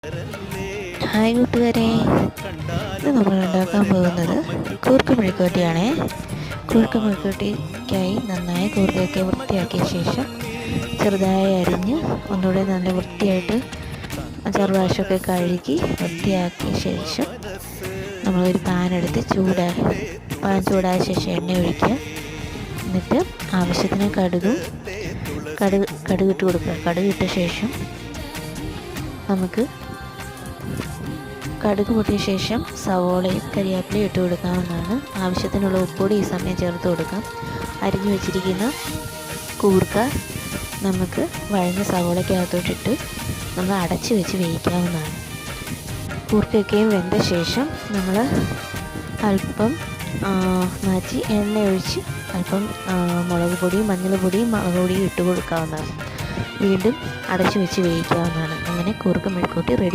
Hi കൂട്ടുകാരെ, ഇത് നമ്മൾ ഉണ്ടാക്കാൻ പോകുന്നത് കൂർക്ക മെഴുക്കുവരട്ടിയാണേ. കൂർക്ക മെഴുക്കുവരട്ടിക്കായി നന്നായി കൂർക്കയൊക്കെ വൃത്തിയാക്കിയ ശേഷം ചെറുതായി അരിഞ്ഞ് ഒന്നുകൂടെ നല്ല വൃത്തിയായിട്ട് ചെറുപ്രാവശ്യമൊക്കെ കഴുകി വൃത്തിയാക്കിയ ശേഷം നമ്മളൊരു പാൻ എടുത്ത് പാൻ ചൂടായ ശേഷം എണ്ണ ഒഴിക്കുക. എന്നിട്ട് ആവശ്യത്തിന് കടുക് ഇട്ട് കൊടുക്കുക. കടുക് ഇട്ട ശേഷം നമുക്ക് കടുക് പൊട്ടിയ ശേഷം സവോളയും കരിയാപ്പിലയും ഇട്ട് കൊടുക്കാവുന്നതാണ്. ആവശ്യത്തിനുള്ള ഉപ്പുകൂടി ഈ സമയം ചേർത്ത് കൊടുക്കാം. അരിഞ്ഞു വെച്ചിരിക്കുന്ന കൂർക്ക നമുക്ക് വഴഞ്ഞ സവോളയ്ക്കകത്തോട്ടിട്ട് നമ്മൾ അടച്ച് വെച്ച് വേവിക്കാവുന്നതാണ്. കൂർക്കയൊക്കെയും വെന്ത ശേഷം നമ്മൾ അല്പം മാറ്റി എണ്ണ ഒഴിച്ച് അല്പം മുളക് പൊടിയും മുളക് പൊടിയും ഇട്ട് കൊടുക്കാവുന്നതാണ്. വീണ്ടും അടച്ചു വെച്ച് വേവിക്കാവുന്നതാണ്. അങ്ങനെ കൂർക്ക മെഴുക്കുവരട്ടി റെഡി.